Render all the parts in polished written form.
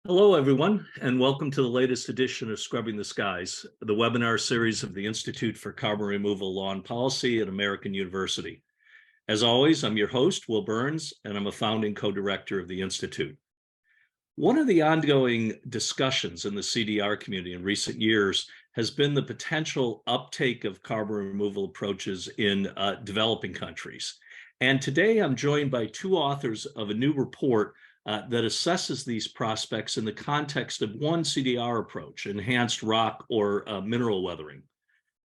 Hello, everyone, and welcome to the latest edition of Scrubbing the Skies, the webinar series of the Institute for Carbon Removal Law and Policy at American University. As always, I'm your host, Will Burns, and I'm a founding co-director of the Institute. One of the ongoing discussions in the CDR community in recent years has been the potential uptake of carbon removal approaches in developing countries. And today I'm joined by two authors of a new report that assesses these prospects in the context of one CDR approach, enhanced rock or mineral weathering.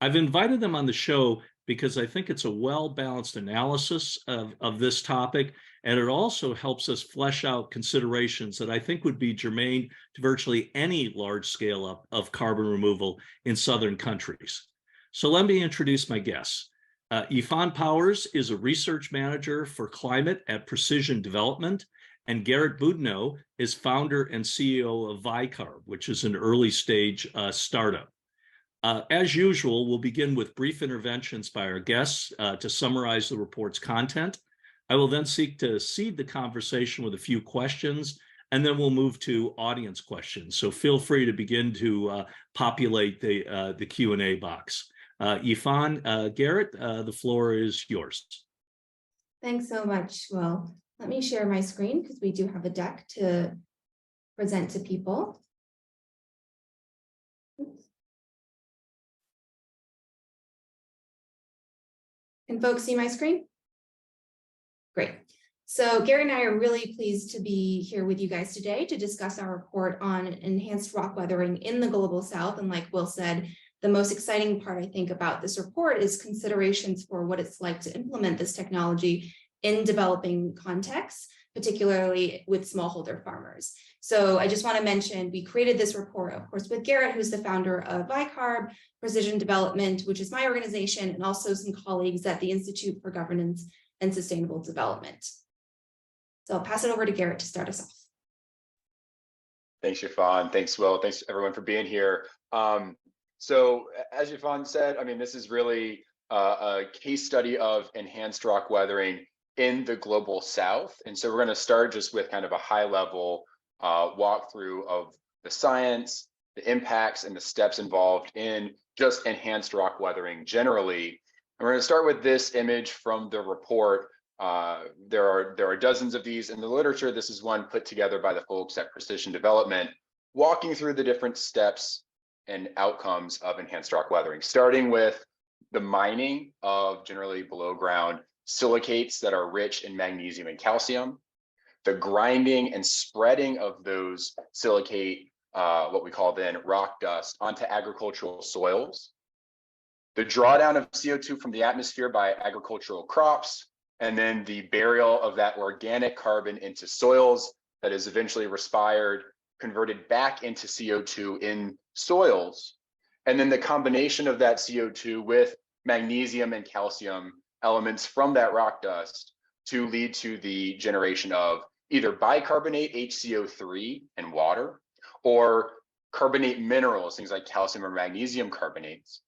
I've invited them on the show because I think it's a well-balanced analysis of this topic, and it also helps us flesh out considerations that I think would be germane to virtually any large scale of carbon removal in southern countries. So let me introduce my guests. Yifan Powers is a research manager for climate at Precision Development, and Garrett Boudinot is founder and CEO of Vicarb, which is an early stage startup. As usual, we'll begin with brief interventions by our guests to summarize the report's content. I will then seek to seed the conversation with a few questions, and then we'll move to audience questions. So feel free to begin to populate the Q&A box. Yifan, Garrett, the floor is yours. Thanks so much, Will. Let me share my screen because we do have a deck to present to people. Can folks see my screen? Great. So Gary and I are really pleased to be here with you guys today to discuss our report on enhanced rock weathering in the Global South. And like Will said, the most exciting part, I think, about this report is considerations for what it's like to implement this technology in developing contexts, particularly with smallholder farmers. So I just want to mention, we created this report, of course, with Garrett, who's the founder of Vicarb, Precision Development, which is my organization, and also some colleagues at the Institute for Governance and Sustainable Development. So I'll pass it over to Garrett to start us off. Thanks, Yifan. Thanks, Will. Thanks, everyone, for being here. So as Yifan said, I mean, this is really a case study of enhanced rock weathering in the Global South. And so we're going to start just with kind of a high-level walkthrough of the science, the impacts, and the steps involved in just enhanced rock weathering generally. And we're going to start with this image from the report. There are dozens of these in the literature. This is one put together by the folks at Precision Development, walking through the different steps and outcomes of enhanced rock weathering, starting with the mining of generally below ground silicates that are rich in magnesium and calcium, the grinding and spreading of those silicate, what we call then rock dust, onto agricultural soils, the drawdown of CO2 from the atmosphere by agricultural crops, and then the burial of that organic carbon into soils that is eventually respired, converted back into CO2 in soils, and then the combination of that CO2 with magnesium and calcium elements from that rock dust to lead to the generation of either bicarbonate HCO3 and water, or carbonate minerals, things like calcium or magnesium carbonates,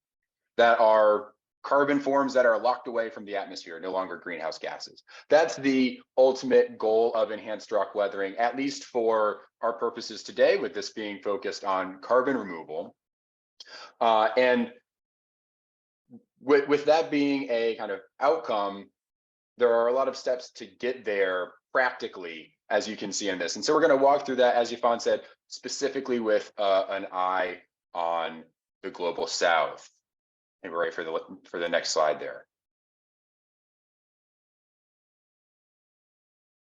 that are carbon forms that are locked away from the atmosphere, no longer greenhouse gases. That's the ultimate goal of enhanced rock weathering, at least for our purposes today, with this being focused on carbon removal. And with that being a kind of outcome, there are a lot of steps to get there practically, as you can see in this. And so we're going to walk through that, as Yifan said, specifically with an eye on the Global South. And we're ready for the next slide there.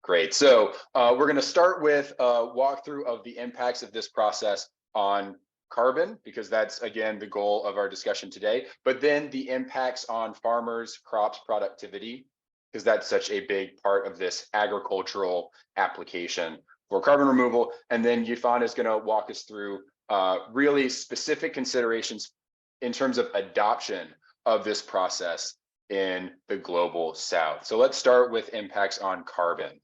Great. So we're going to start with a walkthrough of the impacts of this process on carbon, because that's, again, the goal of our discussion today, but then the impacts on farmers, crops, productivity, because that's such a big part of this agricultural application for carbon removal. And then Yifan is going to walk us through really specific considerations in terms of adoption of this process in the Global South. So let's start with impacts on carbon.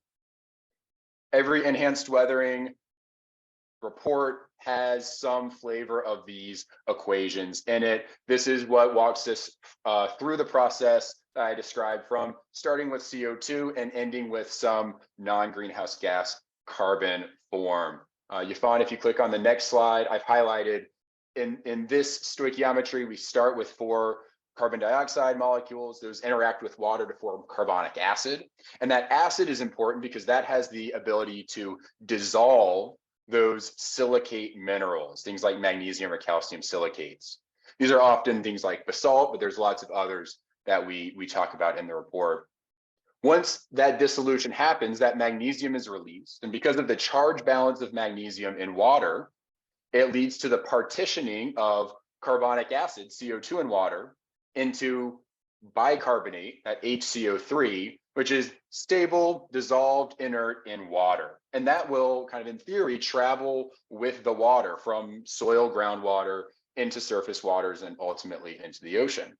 Every enhanced weathering report has some flavor of these equations in it. This is what walks us through the process that I described, from starting with CO2 and ending with some non-greenhouse gas carbon form. You find if you click on the next slide, I've highlighted in this stoichiometry, we start with 4 carbon dioxide molecules. Those interact with water to form carbonic acid. And that acid is important because that has the ability to dissolve those silicate minerals, things like magnesium or calcium silicates. These are often things like basalt, but there's lots of others that we talk about in the report. Once that dissolution happens, that magnesium is released. And because of the charge balance of magnesium in water, it leads to the partitioning of carbonic acid, CO2 in water, into bicarbonate, that HCO3, which is stable, dissolved, inert in water. And that will kind of, in theory, travel with the water from soil, groundwater, into surface waters, and ultimately into the ocean.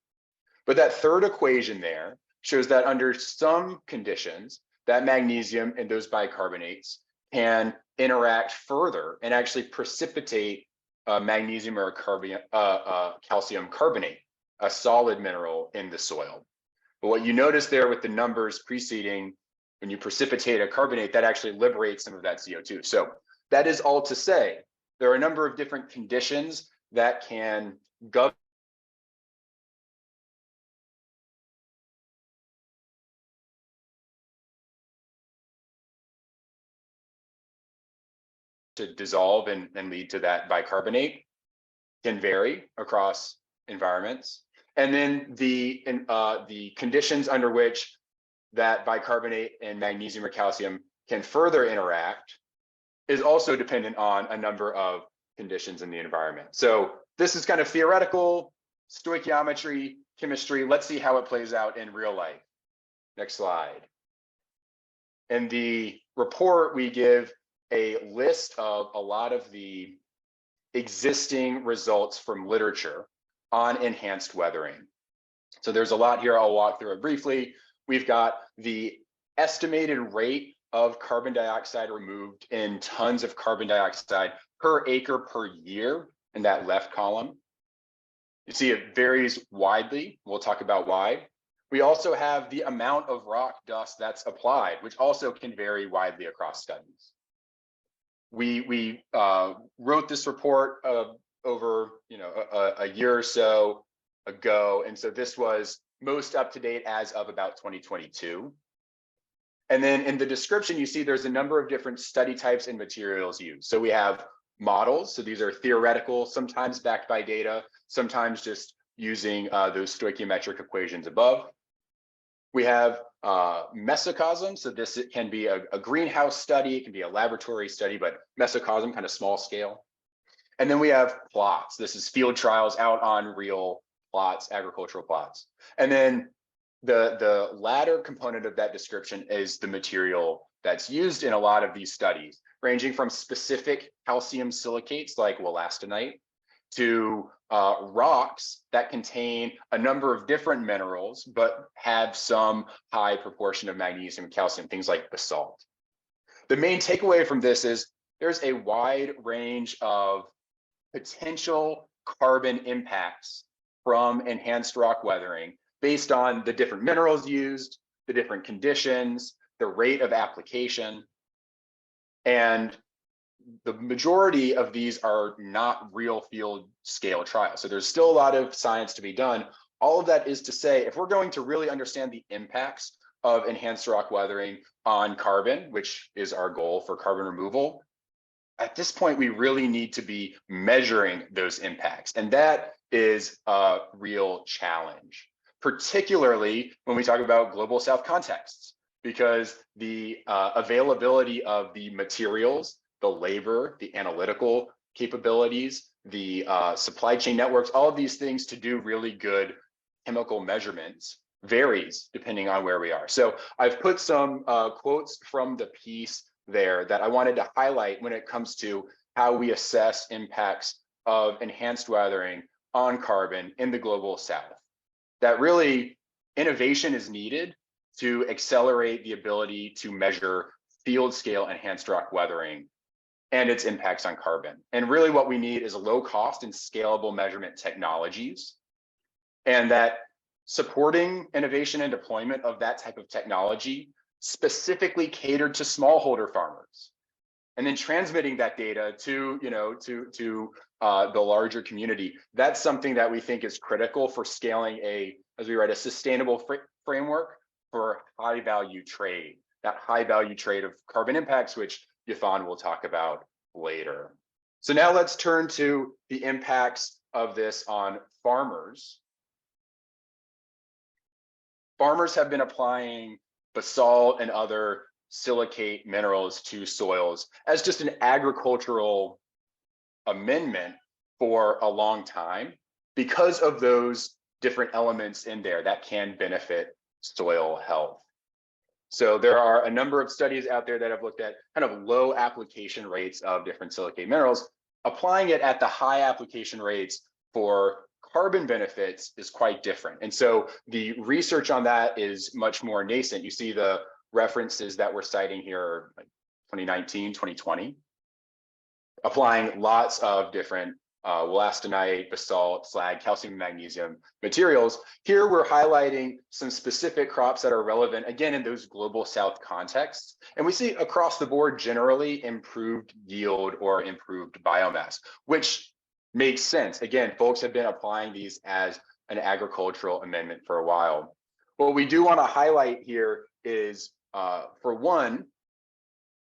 But that third equation there shows that under some conditions, that magnesium and those bicarbonates can interact further and actually precipitate magnesium or calcium carbonate, a solid mineral in the soil. But what you notice there with the numbers preceding, when you precipitate a carbonate, that actually liberates some of that CO2. So that is all to say, there are a number of different conditions that can govern to dissolve and lead to that bicarbonate, can vary across environments. And then the conditions under which that bicarbonate and magnesium or calcium can further interact is also dependent on a number of conditions in the environment. So this is kind of theoretical, stoichiometry, chemistry. Let's see how it plays out in real life. Next slide. In the report, we give a list of a lot of the existing results from literature on enhanced weathering. So there's a lot here. I'll walk through it briefly. We've got the estimated rate of carbon dioxide removed in tons of carbon dioxide per acre per year in that left column. You see it varies widely. We'll talk about why. We also have the amount of rock dust that's applied, which also can vary widely across studies. We wrote this report over a year or so ago, and so this was most up to date as of about 2022. And then in the description, you see there's a number of different study types and materials used. So we have models. So these are theoretical, sometimes backed by data, sometimes just using those stoichiometric equations above. We have mesocosm. So this can be a greenhouse study, it can be a laboratory study, but mesocosm, kind of small scale. And then we have plots. This is field trials out on real plots, agricultural plots. And then the latter component of that description is the material that's used in a lot of these studies, ranging from specific calcium silicates like wollastonite to rocks that contain a number of different minerals, but have some high proportion of magnesium and calcium, things like basalt. The main takeaway from this is there's a wide range of potential carbon impacts from enhanced rock weathering based on the different minerals used, the different conditions, the rate of application. And the majority of these are not real field scale trials. So there's still a lot of science to be done. All of that is to say, if we're going to really understand the impacts of enhanced rock weathering on carbon, which is our goal for carbon removal, at this point, we really need to be measuring those impacts. And that is a real challenge, particularly when we talk about global south contexts, because the availability of the materials, the labor, the analytical capabilities, the supply chain networks, all of these things to do really good chemical measurements varies depending on where we are. So I've put some quotes from the piece there that I wanted to highlight when it comes to how we assess impacts of enhanced weathering on carbon in the global south. That really innovation is needed to accelerate the ability to measure field scale enhanced rock weathering and its impacts on carbon. And really what we need is low cost and scalable measurement technologies, and that supporting innovation and deployment of that type of technology specifically catered to smallholder farmers, and then transmitting that data to, the larger community. That's something that we think is critical for scaling a sustainable framework for high value trade, that high value trade of carbon impacts, which Yifan will talk about later. So now let's turn to the impacts of this on farmers. Farmers have been applying basalt and other silicate minerals to soils as just an agricultural amendment for a long time because of those different elements in there that can benefit soil health. So there are a number of studies out there that have looked at kind of low application rates of different silicate minerals. Applying it at the high application rates for carbon benefits is quite different. And so the research on that is much more nascent. You see the references that we're citing here, like 2019, 2020, applying lots of different wollastonite, basalt, slag, calcium, magnesium materials. Here we're highlighting some specific crops that are relevant, again, in those global south contexts. And we see across the board generally improved yield or improved biomass, which makes sense. Again, folks have been applying these as an agricultural amendment for a while. What we do want to highlight here is, for one,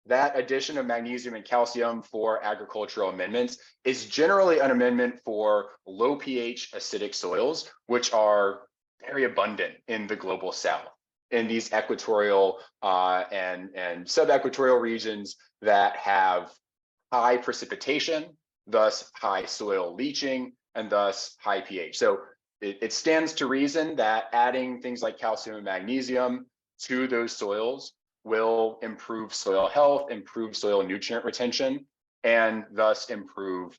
that addition of magnesium and calcium for agricultural amendments is generally an amendment for low pH acidic soils, which are very abundant in the global south, in these equatorial and subequatorial regions that have high precipitation, thus high soil leaching, and thus high pH. So it stands to reason that adding things like calcium and magnesium to those soils will improve soil health, improve soil nutrient retention, and thus improve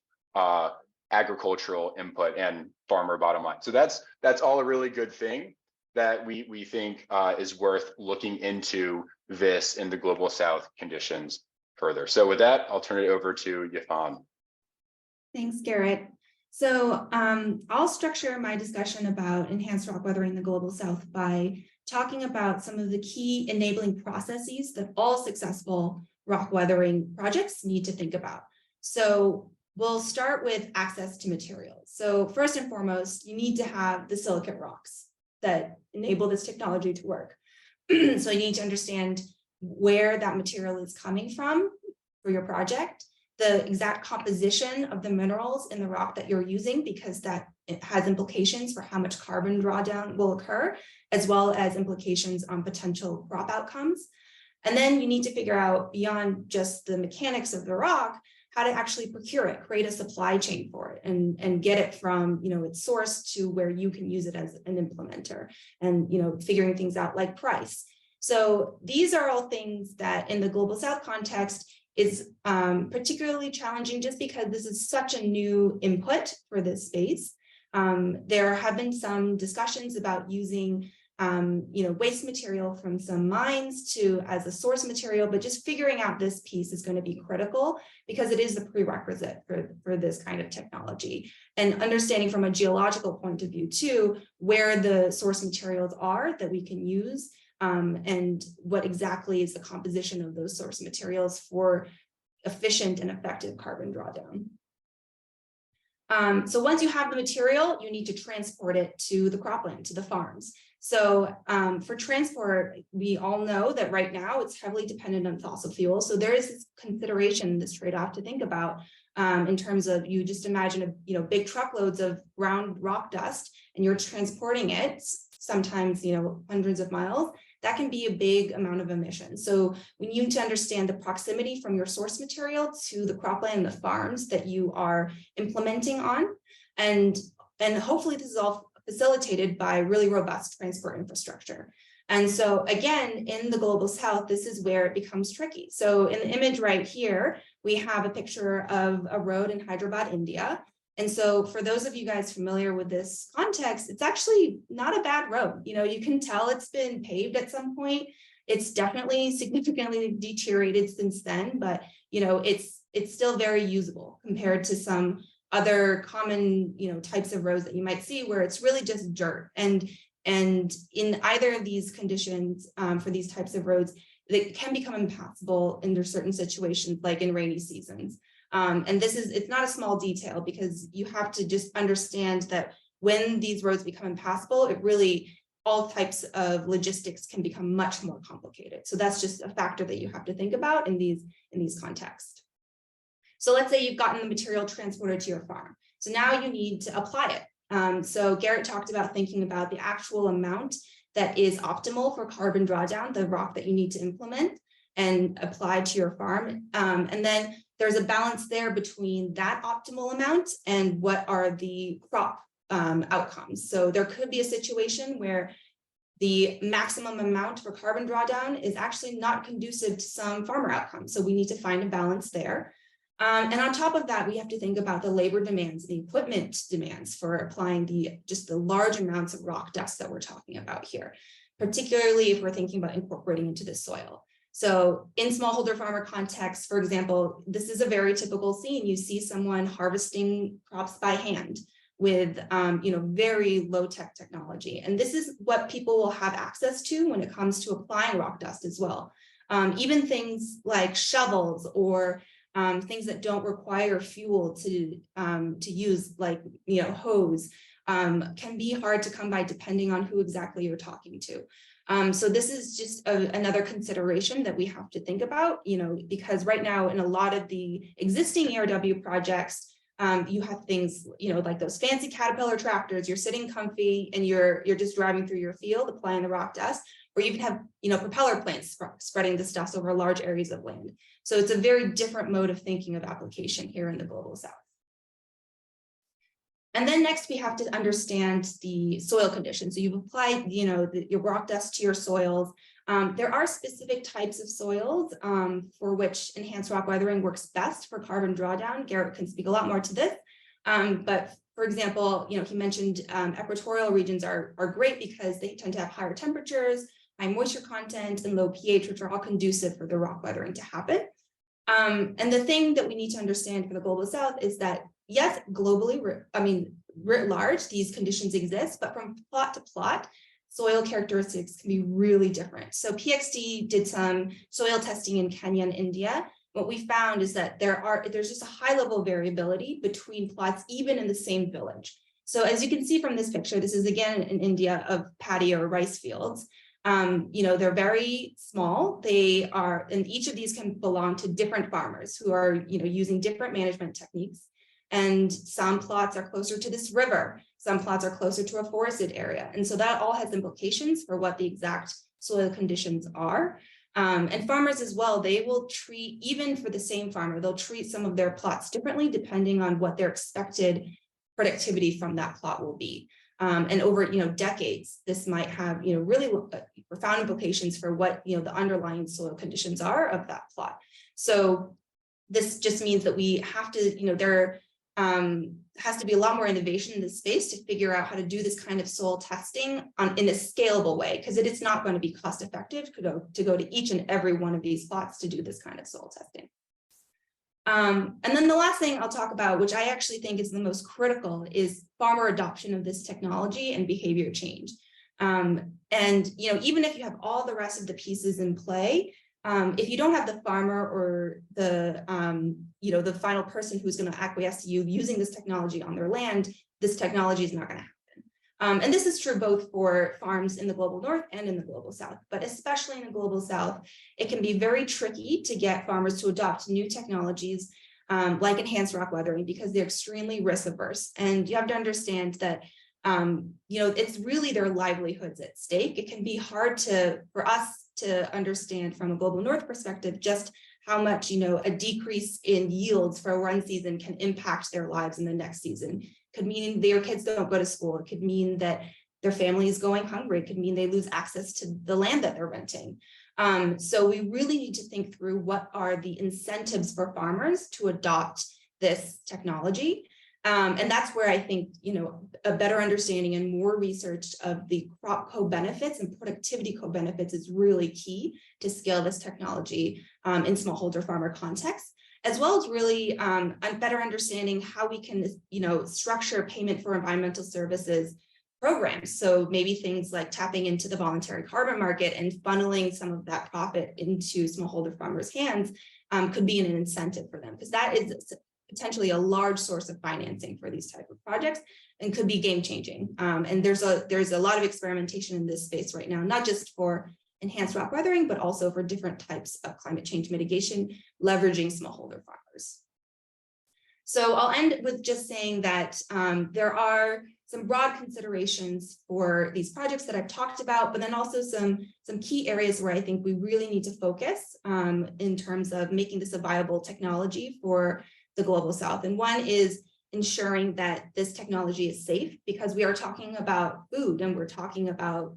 agricultural input and farmer bottom line. So that's all a really good thing that we think is worth looking into this in the global south conditions further. So with that, I'll turn it over to Yifan. Thanks, Garrett. So I'll structure my discussion about enhanced rock weathering in the global south by talking about some of the key enabling processes that all successful rock weathering projects need to think about. So we'll start with access to materials. So first and foremost, you need to have the silicate rocks that enable this technology to work. So you need to understand where that material is coming from for your project, the exact composition of the minerals in the rock that you're using, because that it has implications for how much carbon drawdown will occur, as well as implications on potential crop outcomes. And then you need to figure out, beyond just the mechanics of the rock, how to actually procure it, create a supply chain for it, and get it from its source to where you can use it as an implementer, and figuring things out like price. So these are all things that in the global south context is particularly challenging, just because this is such a new input for this space. There have been some discussions about using waste material from some mines as a source material, but just figuring out this piece is going to be critical, because it is the prerequisite for this kind of technology. And understanding from a geological point of view too, where the source materials are that we can use, and what exactly is the composition of those source materials for efficient and effective carbon drawdown. So once you have the material, you need to transport it to the cropland, to the farms. So for transport, we all know that right now it's heavily dependent on fossil fuels. So there is this consideration, this trade-off to think about in terms of, you just imagine big truckloads of ground rock dust, and you're transporting it sometimes hundreds of miles. That can be a big amount of emissions. So we need to understand the proximity from your source material to the cropland and the farms that you are implementing on. And hopefully this is all facilitated by really robust transport infrastructure. And so again, in the global south, this is where it becomes tricky. So in the image right here, we have a picture of a road in Hyderabad, India. And so for those of you guys familiar with this context, it's actually not a bad road. You can tell it's been paved at some point. It's definitely significantly deteriorated since then, but it's still very usable compared to some other common types of roads that you might see, where it's really just dirt. And in either of these conditions, for these types of roads, that can become impassable under certain situations, like in rainy seasons. And it's not a small detail, because you have to just understand that when these roads become impassable, all types of logistics can become much more complicated. So that's just a factor that you have to think about in these contexts. So let's say you've gotten the material transported to your farm. So now you need to apply it. So Garrett talked about thinking about the actual amount that is optimal for carbon drawdown, the rock that you need to implement and apply to your farm. And then there's a balance there between that optimal amount and what are the crop outcomes. So there could be a situation where the maximum amount for carbon drawdown is actually not conducive to some farmer outcomes. So we need to find a balance there. And on top of that, we have to think about the labor demands, the equipment demands for applying just the large amounts of rock dust that we're talking about here, particularly if we're thinking about incorporating into the soil. So in smallholder farmer context, for example, this is a very typical scene. You see someone harvesting crops by hand with very low-tech technology. And this is what people will have access to when it comes to applying rock dust as well. Even things like shovels or things that don't require fuel to use, like hose, can be hard to come by depending on who exactly you're talking to. So this is just another consideration that we have to think about, because right now in a lot of the existing ERW projects, you have things, like those fancy Caterpillar tractors, you're sitting comfy and you're just driving through your field, applying the rock dust, or you can have, propeller plants spreading this dust over large areas of land. So it's a very different mode of thinking of application here in the Global South. And then next we have to understand the soil conditions. So you've applied, your rock dust to your soils. There are specific types of soils for which enhanced rock weathering works best for carbon drawdown. Garrett can speak a lot more to this. But for example, he mentioned equatorial regions are great because they tend to have higher temperatures, high moisture content, and low pH, which are all conducive for the rock weathering to happen. And the thing that we need to understand for the Global South is that, yes, globally, writ large, these conditions exist, but from plot to plot, soil characteristics can be really different. So PXD did some soil testing in Kenya and India. What we found is that there's just a high level of variability between plots, even in the same village. So as you can see from this picture, this is again in India of paddy or rice fields. They're very small. And each of these can belong to different farmers who are, using different management techniques. And some plots are closer to this river. Some plots are closer to a forested area. And so that all has implications for what the exact soil conditions are. And farmers as well, they will treat, even for the same farmer, they'll treat some of their plots differently depending on what their expected productivity from that plot will be. And over decades, this might have really profound implications for what the underlying soil conditions are of that plot. So this just means that we have to there has to be a lot more innovation in this space to figure out how to do this kind of soil testing in a scalable way, because it is not going to be cost effective to go to each and every one of these plots to do this kind of soil testing. And then the last thing I'll talk about, which I actually think is the most critical, is farmer adoption of this technology and behavior change. And even if you have all the rest of the pieces in play, if you don't have the farmer or the final person who's going to acquiesce to you using this technology on their land, this technology is not going to happen. And this is true both for farms in the Global North and in the Global South, but especially in the Global South, it can be very tricky to get farmers to adopt new technologies like enhanced rock weathering because they're extremely risk averse. And you have to understand that it's really their livelihoods at stake. It can be hard for us to understand from a Global North perspective just how much a decrease in yields for one season can impact their lives in the next season. Could mean their kids don't go to school. It could mean that their family is going hungry. It could mean they lose access to the land that they're renting. So we really need to think through what are the incentives for farmers to adopt this technology. And that's where I think, a better understanding and more research of the crop co-benefits and productivity co-benefits is really key to scale this technology in smallholder farmer context, as well as really a better understanding how we can, structure payment for environmental services programs. So maybe things like tapping into the voluntary carbon market and funneling some of that profit into smallholder farmers' hands could be an incentive for them, because that is potentially a large source of financing for these type of projects and could be game changing. And there's a lot of experimentation in this space right now, not just for enhanced rock weathering, but also for different types of climate change mitigation, leveraging smallholder farmers. So I'll end with just saying that there are some broad considerations for these projects that I've talked about, but then also some key areas where I think we really need to focus in terms of making this a viable technology for the Global South. And one is ensuring that this technology is safe, because we are talking about food and we're talking about,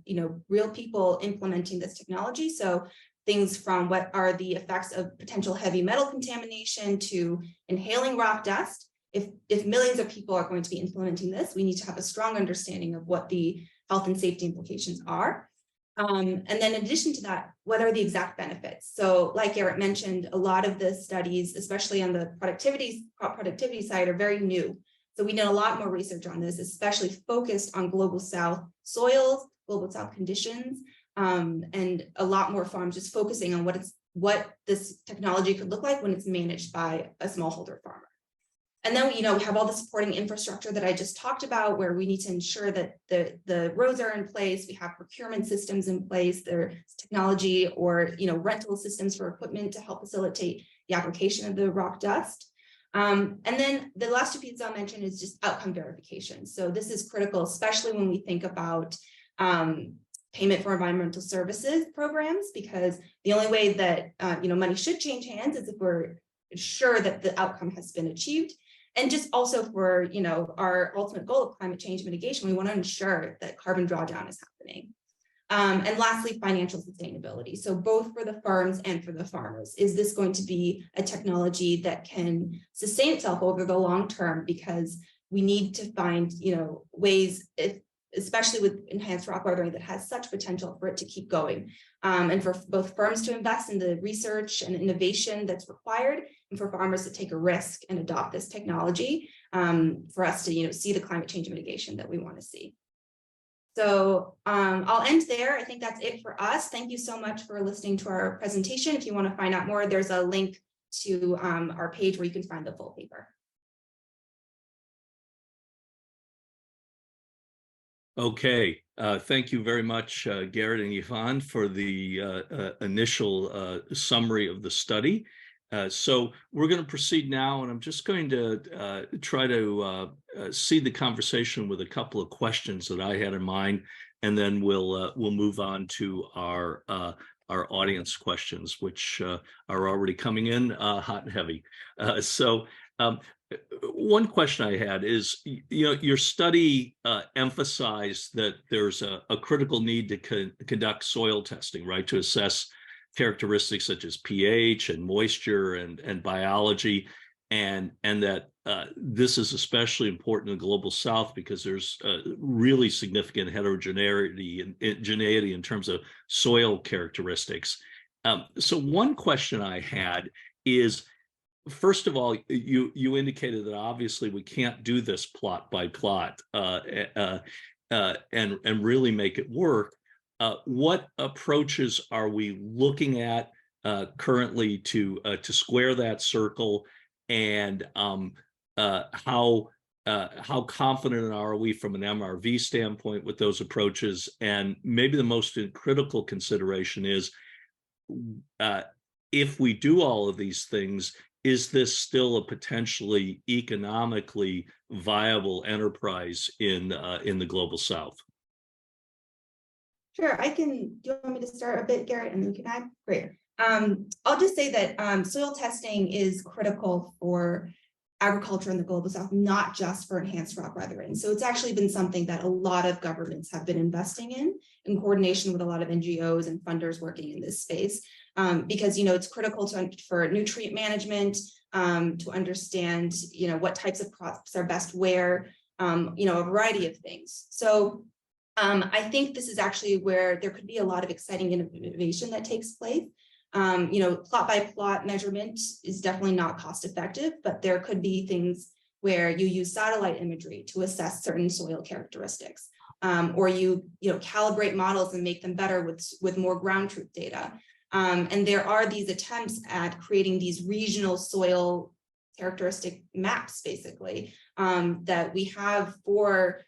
real people implementing this technology. So things from what are the effects of potential heavy metal contamination to inhaling rock dust. If millions of people are going to be implementing this, we need to have a strong understanding of what the health and safety implications are. And then in addition to that, what are the exact benefits? So like Garrett mentioned, a lot of the studies, especially on the crop productivity side, are very new. So we need a lot more research on this, especially focused on Global South soils, Global South conditions, and a lot more farms just focusing on what this technology could look like when it's managed by a smallholder farmer. And then, we have all the supporting infrastructure that I just talked about, where we need to ensure that the roads are in place, we have procurement systems in place, there's technology or, rental systems for equipment to help facilitate the application of the rock dust. And then the last two pieces I'll mention is just outcome verification. So this is critical, especially when we think about payment for environmental services programs, because the only way that, money should change hands is if we're sure that the outcome has been achieved. And just also for, our ultimate goal of climate change mitigation, we want to ensure that carbon drawdown is happening. And lastly, financial sustainability. So both for the firms and for the farmers, is this going to be a technology that can sustain itself over the long term? Because we need to find, ways, especially with enhanced rock weathering, that has such potential for it to keep going. And for both firms to invest in the research and innovation that's required, and for farmers to take a risk and adopt this technology for us to, see the climate change mitigation that we want to see. So I'll end there. I think that's it for us. Thank you so much for listening to our presentation. If you want to find out more, there's a link to our page where you can find the full paper. Okay, thank you very much, Garrett and Yvonne, for the initial summary of the study. So we're going to proceed now, and I'm just going to try to seed the conversation with a couple of questions that I had in mind, and then we'll move on to our audience questions, which are already coming in hot and heavy. One question I had is, your study emphasized that there's a critical need to conduct soil testing, right, to assess characteristics such as pH and moisture and biology, and that this is especially important in the Global South because there's really significant heterogeneity in terms of soil characteristics. So one question I had is, first of all, you indicated that obviously we can't do this plot by plot and really make it work. What approaches are we looking at currently to square that circle, and how confident are we from an MRV standpoint with those approaches? And maybe the most critical consideration is, if we do all of these things, is this still a potentially economically viable enterprise in the Global South? Sure, I can. Do you want me to start a bit, Garrett, and then you can add? Great. I'll just say that soil testing is critical for agriculture in the Global South, not just for enhanced rock weathering. So it's actually been something that a lot of governments have been investing in coordination with a lot of NGOs and funders working in this space, because it's critical for nutrient management, to understand what types of crops are best where, a variety of things. So I think this is actually where there could be a lot of exciting innovation that takes place. Plot by plot measurement is definitely not cost effective, but there could be things where you use satellite imagery to assess certain soil characteristics. or you calibrate models and make them better with more ground truth data. And there are these attempts at creating these regional soil characteristic maps, basically, that we have for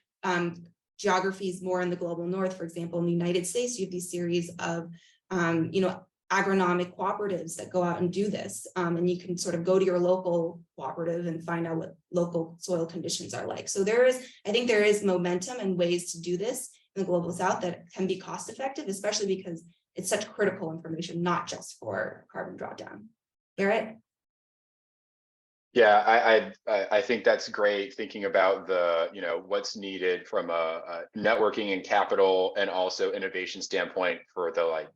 geographies more in the global north. For example, in the United States, you have these series of agronomic cooperatives that go out and do this. And you can sort of go to your local cooperative and find out what local soil conditions are like. So I think there is momentum and ways to do this in the global south that can be cost effective, especially because it's such critical information, not just for carbon drawdown. Garrett? Yeah, I think that's great, thinking about the, what's needed from a networking and capital and also innovation standpoint for the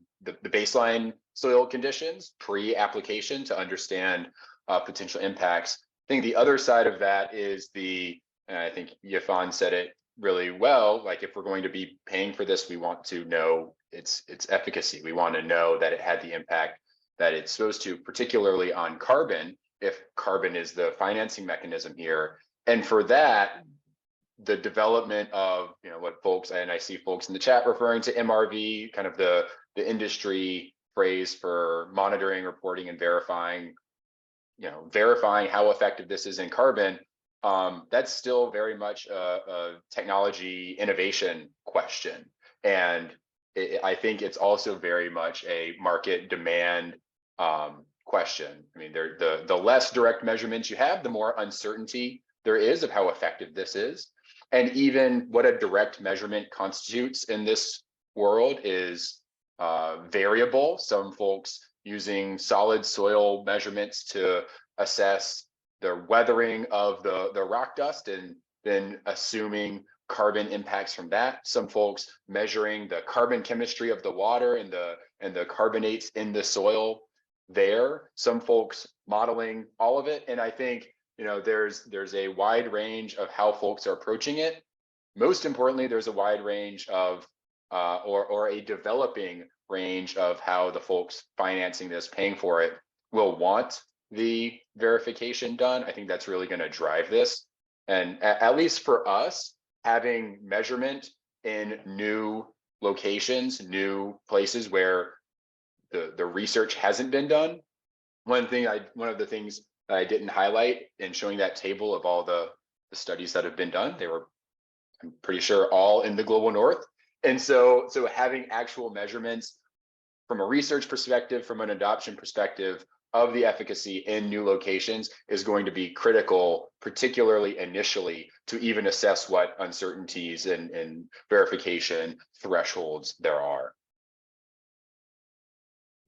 baseline soil conditions pre-application to understand potential impacts. I think the other side of that is and I think Yifan said it really well, like if we're going to be paying for this, we want to know its efficacy. We want to know that it had the impact that it's supposed to, particularly on carbon, if carbon is the financing mechanism here. And for that, the development of, what folks, and I see folks in the chat referring to MRV, kind of the industry phrase for monitoring, reporting, and verifying how effective this is in carbon. That's still very much a technology innovation question. And I think it's also very much a market demand question. I mean, the less direct measurements you have, the more uncertainty there is of how effective this is. And even what a direct measurement constitutes in this world is variable. Some folks using solid soil measurements to assess the weathering of the rock dust and then assuming carbon impacts from that. Some folks measuring the carbon chemistry of the water and the carbonates in the soil there. Some folks modeling all of it. And I think, there's a wide range of how folks are approaching it. Most importantly, there's a wide range of or a developing range of how the folks financing this, paying for it, will want the verification done. I think that's really going to drive this. And at least for us, having measurement in new locations, new places where the research hasn't been done. One of the things that I didn't highlight in showing that table of all the studies that have been done, they were, I'm pretty sure, all in the global north. And so having actual measurements from a research perspective, from an adoption perspective of the efficacy in new locations is going to be critical, particularly initially, to even assess what uncertainties and verification thresholds there are.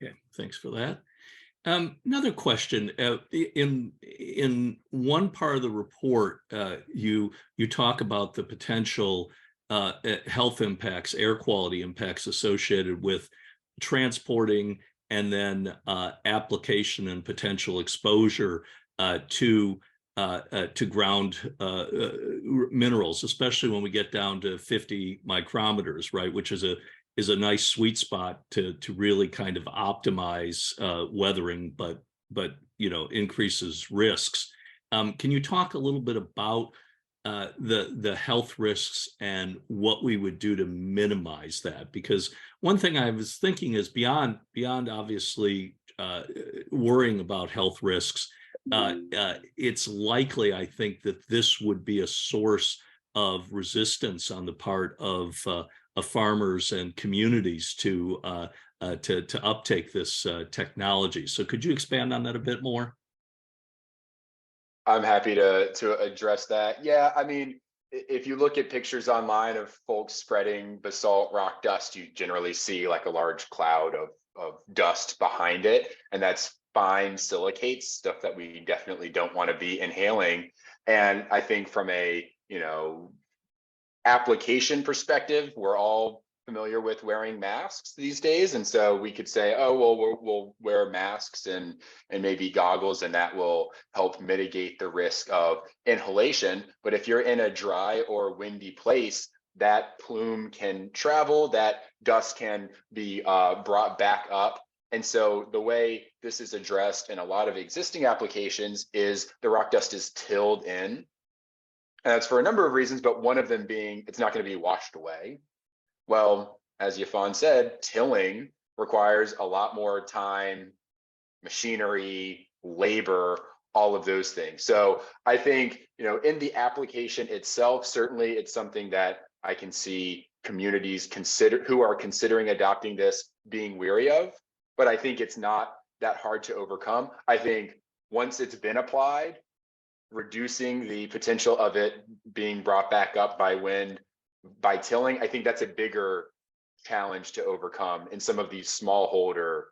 Okay, thanks for that. Another question. In one part of the report, you talk about the potential health impacts, air quality impacts associated with transporting and then application and potential exposure to ground minerals, especially when we get down to 50 micrometers, right? Which is a nice sweet spot to really kind of optimize weathering, but increases risks. Can you talk a little bit about the health risks and what we would do to minimize that? Because one thing I was thinking is beyond obviously worrying about health risks, it's likely, I think, that this would be a source of resistance on the part of farmers and communities to uptake this technology. So could you expand on that a bit more? I'm happy to address that. Yeah, I mean, if you look at pictures online of folks spreading basalt rock dust, you generally see like a large cloud of dust behind it. And that's fine silicates, stuff that we definitely don't want to be inhaling. And I think from a, application perspective, we're all familiar with wearing masks these days. And so we could say, oh, well, we'll wear masks and maybe goggles, and that will help mitigate the risk of inhalation. But if you're in a dry or windy place, that plume can travel, that dust can be brought back up. And so the way this is addressed in a lot of existing applications is the rock dust is tilled in. And that's for a number of reasons, but one of them being it's not going to be washed away. Well, as Yafan said, tilling requires a lot more time, machinery, labor, all of those things. So I think, in the application itself, certainly it's something that I can see communities who are considering adopting this being weary of, but I think it's not that hard to overcome. I think once it's been applied, reducing the potential of it being brought back up by wind, by tilling, I think that's a bigger challenge to overcome in some of these smallholder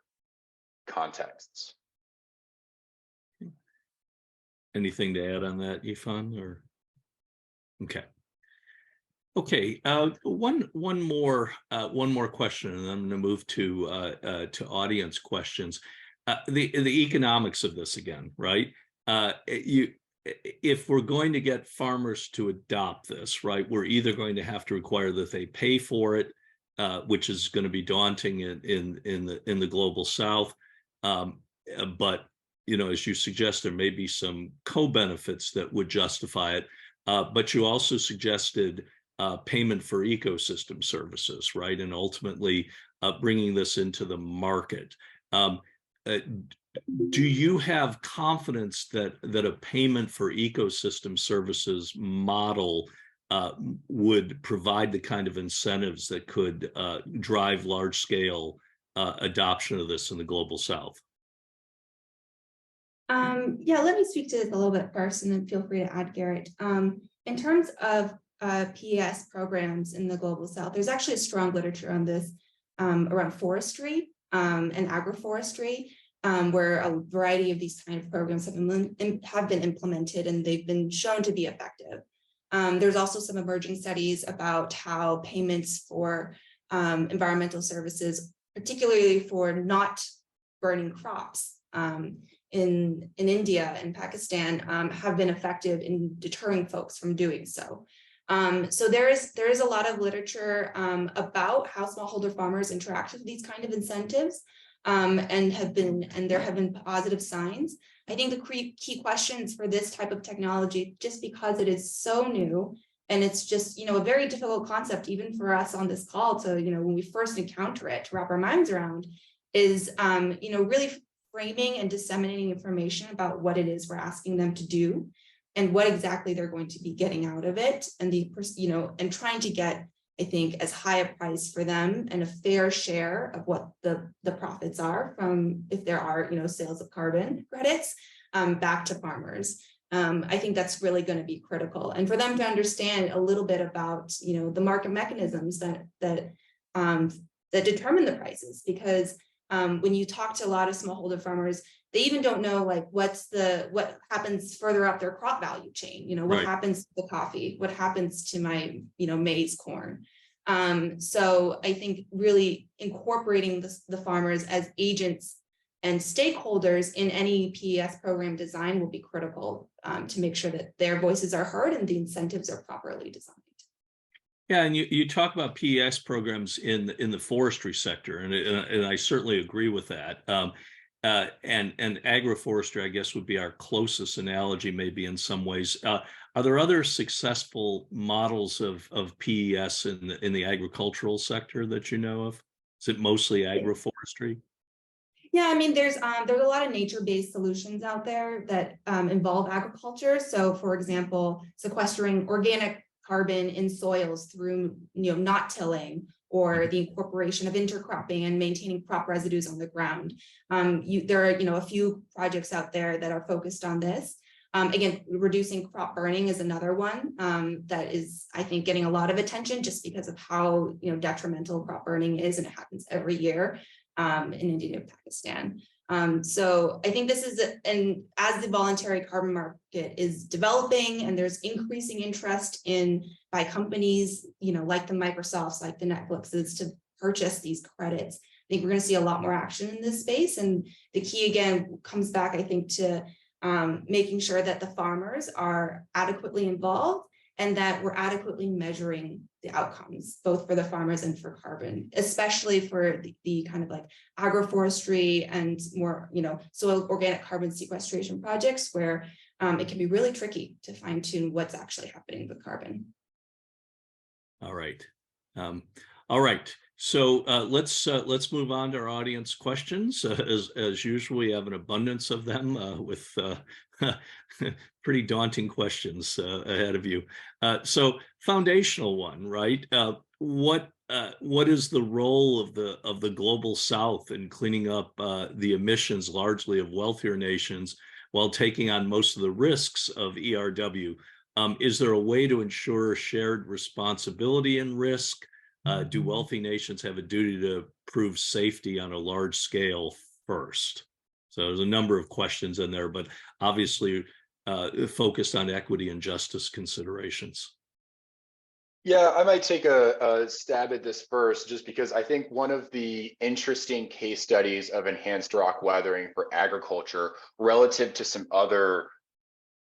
contexts. Anything to add on that, Yifan? Or okay. One more question, and I'm going to move to audience questions. The economics of this again, right? If we're going to get farmers to adopt this, right, we're either going to have to require that they pay for it, which is going to be daunting in the global South. But as you suggest, there may be some co-benefits that would justify it. But you also suggested payment for ecosystem services, right, and ultimately bringing this into the market. Do you have confidence that a payment for ecosystem services model would provide the kind of incentives that could drive large-scale adoption of this in the global South? Yeah, let me speak to this a little bit first, and then feel free to add, Garrett. In terms of PES programs in the global South, there's actually a strong literature on this around forestry and agroforestry, where a variety of these kind of programs have been implemented, and they've been shown to be effective. There's also some emerging studies about how payments for environmental services, particularly for not burning crops in India and Pakistan, have been effective in deterring folks from doing so. So there is a lot of literature about how smallholder farmers interact with these kind of incentives, and there have been positive signs. I think the key questions for this type of technology, just because it is so new and it's just a very difficult concept even for us on this call to when we first encounter it to wrap our minds around, is really framing and disseminating information about what it is we're asking them to do and what exactly they're going to be getting out of it, and and trying to get, I think, as high a price for them and a fair share of what the profits are from, if there are sales of carbon credits, back to farmers. I think that's really going to be critical, and for them to understand a little bit about the market mechanisms that determine the prices, because when you talk to a lot of smallholder farmers, they even don't know what happens further up their crop value chain. What Right. happens to the coffee, what happens to my maize, corn. So I think really incorporating the farmers as agents and stakeholders in any PES program design will be critical to make sure that their voices are heard and the incentives are properly designed. Yeah, and you talk about PES programs in the forestry sector, and I certainly agree with that. And agroforestry, I guess, would be our closest analogy, maybe in some ways. Are there other successful models of PES in the agricultural sector that you know of? Is it mostly agroforestry? Yeah, I mean, there's a lot of nature-based solutions out there that involve agriculture. So, for example, sequestering organic carbon in soils through not tilling, or the incorporation of intercropping and maintaining crop residues on the ground. There are a few projects out there that are focused on this. Again, reducing crop burning is another one that is, I think, getting a lot of attention just because of how detrimental crop burning is, and it happens every year in India and Pakistan. So I think this is, and as the voluntary carbon market is developing and there's increasing interest by companies, like the Microsofts, like the Netflixes, to purchase these credits, I think we're going to see a lot more action in this space. And the key, again, comes back, I think, to making sure that the farmers are adequately involved and that we're adequately measuring the outcomes, both for the farmers and for carbon, especially for the kind of agroforestry and more, soil organic carbon sequestration projects, where it can be really tricky to fine tune what's actually happening with carbon. All right. All right. So let's move on to our audience questions. As usual, we have an abundance of them with pretty daunting questions ahead of you. So foundational one, right? What is the role of the global South in cleaning up the emissions largely of wealthier nations while taking on most of the risks of ERW? Is there a way to ensure shared responsibility and risk? Do wealthy nations have a duty to prove safety on a large scale first? So there's a number of questions in there, but obviously focused on equity and justice considerations. Yeah, I might take a stab at this first, just because I think one of the interesting case studies of enhanced rock weathering for agriculture relative to some other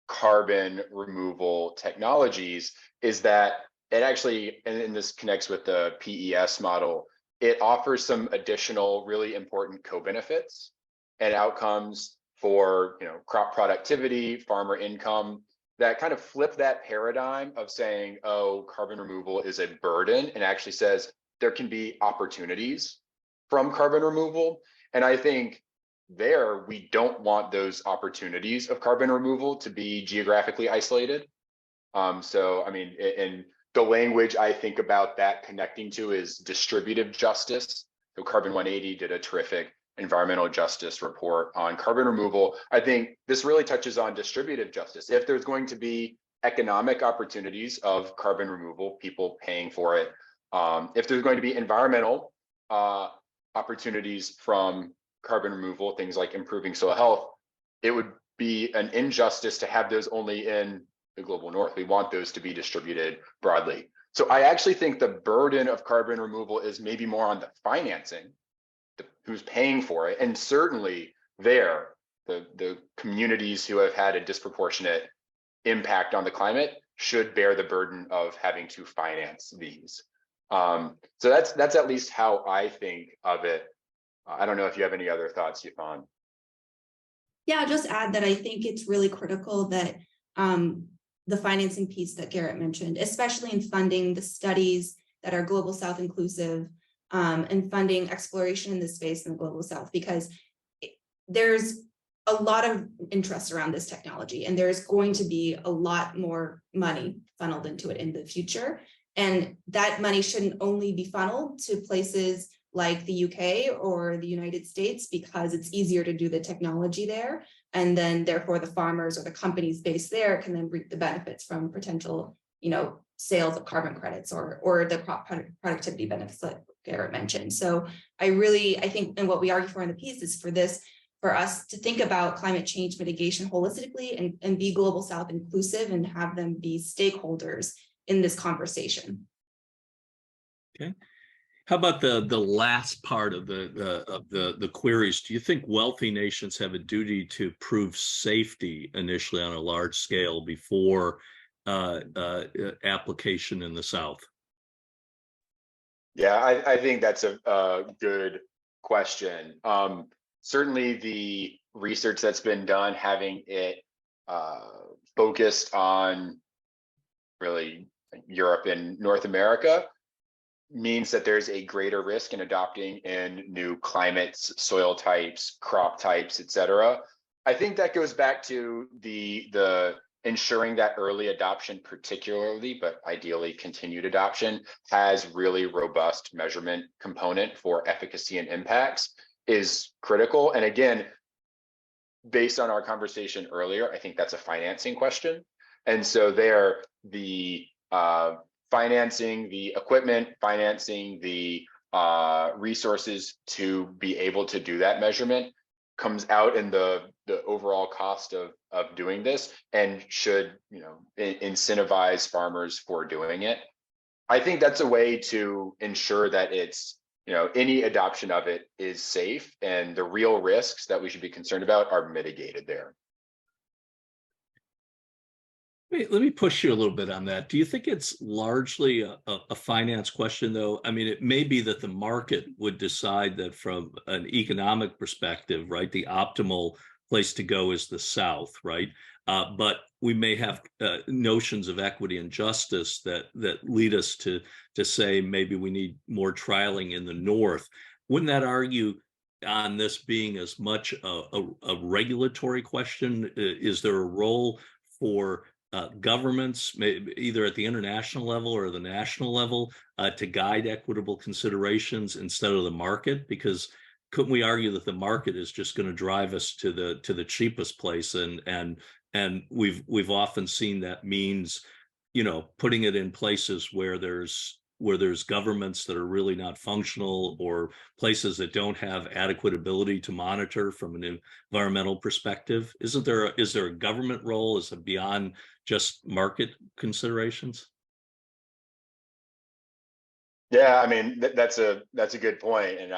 carbon removal technologies is that it actually, and this connects with the PES model, it offers some additional really important co-benefits and outcomes for crop productivity, farmer income, that kind of flip that paradigm of saying, oh, carbon removal is a burden, and actually says there can be opportunities from carbon removal. And I think there, we don't want those opportunities of carbon removal to be geographically isolated. So, I mean, and the language I think about that connecting to is distributive justice. So Carbon 180 did a terrific environmental justice report on carbon removal. I think this really touches on distributive justice. If there's going to be economic opportunities of carbon removal, people paying for it, if there's going to be environmental opportunities from carbon removal, things like improving soil health, it would be an injustice to have those only in the global north. We want those to be distributed broadly. So I actually think the burden of carbon removal is maybe more on the financing, who's paying for it. And certainly there, the communities who have had a disproportionate impact on the climate should bear the burden of having to finance these. So that's at least how I think of it. I don't know if you have any other thoughts, Yvonne. Yeah, I'll just add that I think it's really critical that the financing piece that Garrett mentioned, especially in funding the studies that are Global South inclusive and funding exploration in this space in the Global South, because there's a lot of interest around this technology, and there's going to be a lot more money funneled into it in the future. And that money shouldn't only be funneled to places like the UK or the United States, because it's easier to do the technology there. And then therefore the farmers or the companies based there can then reap the benefits from potential, sales of carbon credits or the crop productivity benefits that Garrett mentioned. So I think, and what we argue for in the piece is for us to think about climate change mitigation holistically and be Global South inclusive and have them be stakeholders in this conversation. Okay. How about the last part of the queries? Do you think wealthy nations have a duty to prove safety initially on a large scale before application in the South? Yeah, I think that's a good question. Certainly the research that's been done, having it focused on really Europe and North America, means that there's a greater risk in adopting in new climates, soil types, crop types, et cetera. I think that goes back to the ensuring that early adoption particularly, but ideally continued adoption, has really robust measurement component for efficacy and impacts is critical. And again, based on our conversation earlier, I think that's a financing question. And so there, the financing the equipment, financing the resources to be able to do that measurement comes out in the overall cost of doing this, and should incentivize farmers for doing it. I think that's a way to ensure that it's any adoption of it is safe, and the real risks that we should be concerned about are mitigated there. Let me push you a little bit on that. Do you think it's largely a finance question, though? I mean, it may be that the market would decide that from an economic perspective, right, the optimal place to go is the South, right? But we may have notions of equity and justice that lead us to say maybe we need more trialing in the North. Wouldn't that argue on this being as much a regulatory question? Is there a role for governments, either at the international level or the national level, to guide equitable considerations instead of the market? Because couldn't we argue that the market is just going to drive us to the cheapest place, and we've often seen that means, putting it in places where there's governments that are really not functional, or places that don't have adequate ability to monitor from an environmental perspective? Is there a government role? Is it beyond just market considerations? Yeah, I mean, that's a good point, and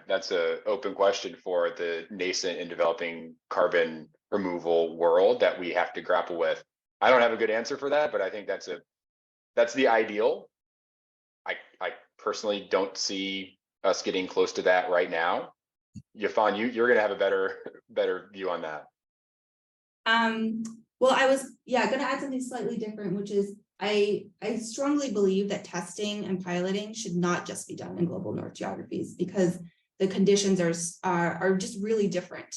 that's a open question for the nascent and developing carbon removal world that we have to grapple with. I don't have a good answer for that, but I think that's the ideal. I personally don't see us getting close to that right now. Yafan, you're going to have a better view on that. Well, I was going to add something slightly different, which is I strongly believe that testing and piloting should not just be done in global north geographies, because the conditions are just really different.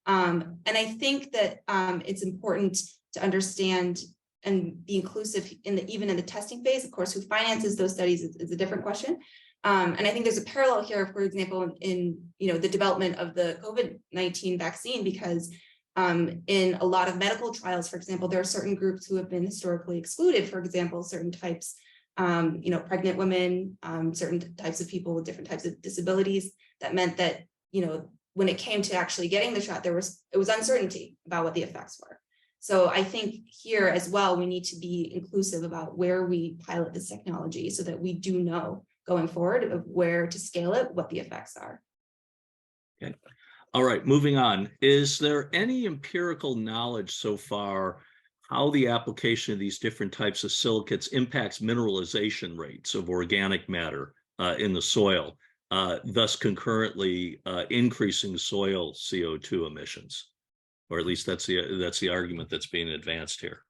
And I think that it's important to understand and be inclusive even in the testing phase. Of course, who finances those studies is a different question. And I think there's a parallel here, for example, in the development of the COVID-19 vaccine, because in a lot of medical trials, for example, there are certain groups who have been historically excluded. For example, certain types, pregnant women, certain types of people with different types of disabilities. That meant that when it came to actually getting the shot, it was uncertainty about what the effects were. So I think here as well, we need to be inclusive about where we pilot this technology, so that we do know going forward of where to scale it, what the effects are. Okay. All right, moving on. Is there any empirical knowledge so far how the application of these different types of silicates impacts mineralization rates of organic matter in the soil, thus concurrently increasing soil CO2 emissions? Or at least that's the argument that's being advanced here.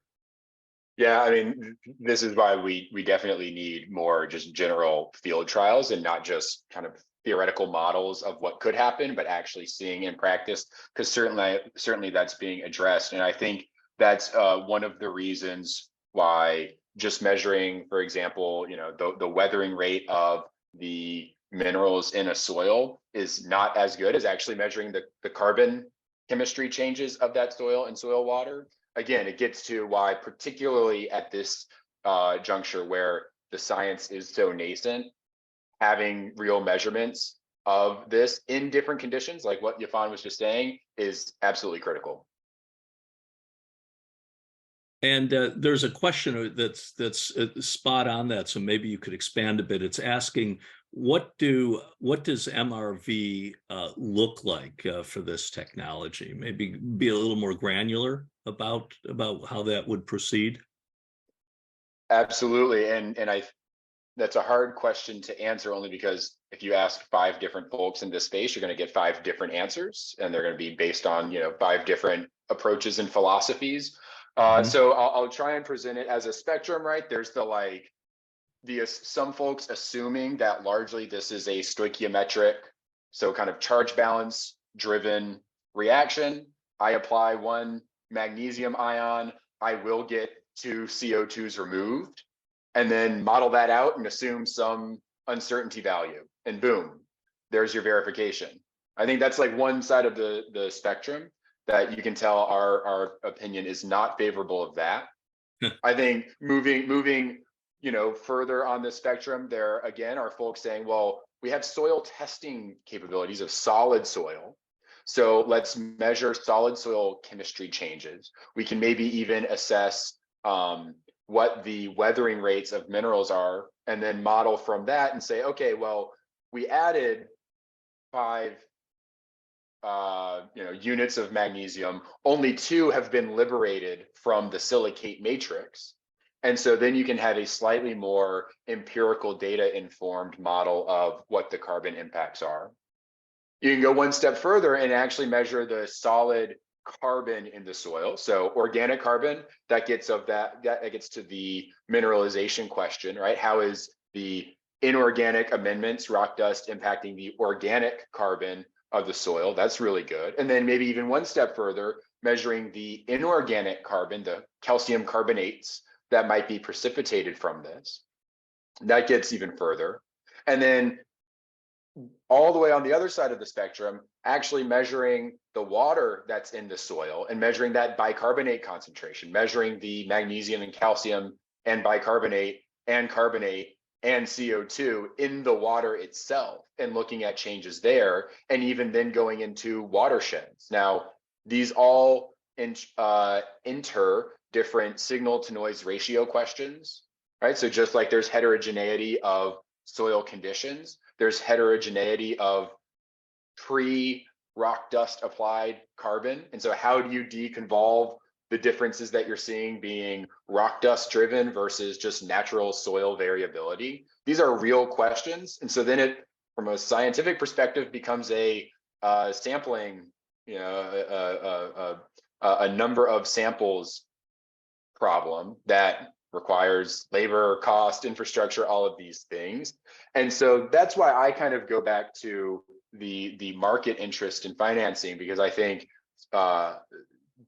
Yeah, I mean, this is why we definitely need more just general field trials, and not just kind of theoretical models of what could happen, but actually seeing in practice, because certainly that's being addressed. And I think that's one of the reasons why just measuring, for example, the weathering rate of the minerals in a soil is not as good as actually measuring the carbon chemistry changes of that soil and soil water. Again, it gets to why, particularly at this juncture where the science is so nascent, having real measurements of this in different conditions, like what Yafan was just saying, is absolutely critical. And there's a question that's spot on that, so maybe you could expand a bit. It's asking, what does MRV look like for this technology? Maybe be a little more granular about how that would proceed. Absolutely, and that's a hard question to answer, only because if you ask 5 different folks in this space, you're going to get 5 different answers, and they're going to be based on 5 different approaches and philosophies. So I'll try and present it as a spectrum, right? There's some folks assuming that largely this is a stoichiometric, so kind of charge balance driven reaction. I apply 1 magnesium ion, I will get 2 CO2s removed, and then model that out and assume some uncertainty value, and boom, there's your verification. I think that's like one side of the spectrum that you can tell our opinion is not favorable of that. I think moving further on the spectrum, there again are folks saying, well, we have soil testing capabilities of solid soil, so let's measure solid soil chemistry changes. We can maybe even assess what the weathering rates of minerals are, and then model from that and say, okay, well, we added 5 units of magnesium, only 2 have been liberated from the silicate matrix. And so then you can have a slightly more empirical data informed model of what the carbon impacts are. You can go one step further and actually measure the solid carbon in the soil. So organic carbon, that gets to the mineralization question, right? How is the inorganic amendments, rock dust, impacting the organic carbon of the soil? That's really good. And then maybe even one step further, measuring the inorganic carbon, the calcium carbonates that might be precipitated from this. That gets even further. And then all the way on the other side of the spectrum, actually measuring the water that's in the soil and measuring that bicarbonate concentration, measuring the magnesium and calcium and bicarbonate and carbonate and CO2 in the water itself and looking at changes there, and even then going into watersheds. Now, these all enter different signal to noise ratio questions, right? So just like there's heterogeneity of soil conditions, there's heterogeneity of pre-rock dust applied carbon. And so how do you deconvolve the differences that you're seeing being rock dust driven versus just natural soil variability? These are real questions. And so then it, from a scientific perspective, becomes a sampling, a number of samples problem that requires labor, cost, infrastructure, all of these things. And so that's why I kind of go back to the market interest in financing, because I think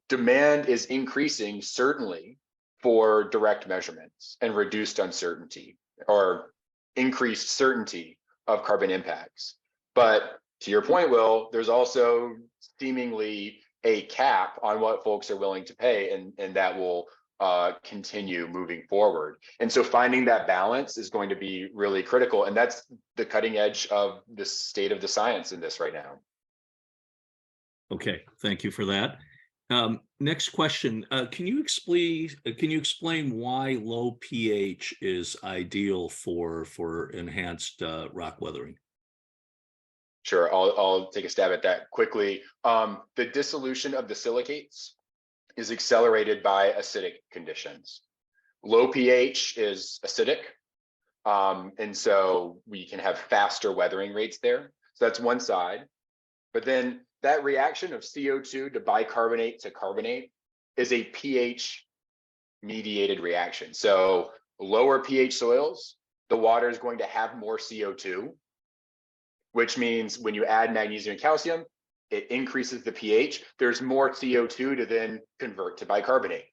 demand is increasing, certainly, for direct measurements and reduced uncertainty or increased certainty of carbon impacts. But to your point, Will, there's also seemingly a cap on what folks are willing to pay, and that will continue moving forward. And so finding that balance is going to be really critical. And that's the cutting edge of the state of the science in this right now. Okay, thank you for that. Next question. Can you explain why low pH is ideal for enhanced rock weathering? Sure, I'll take a stab at that quickly. The dissolution of the silicates is accelerated by acidic conditions. Low pH is acidic, and so we can have faster weathering rates there. So that's one side. But then that reaction of CO2 to bicarbonate to carbonate is a pH mediated reaction. So lower pH soils, the water is going to have more CO2, which means when you add magnesium and calcium, it increases the pH. There's more CO2 to then convert to bicarbonate.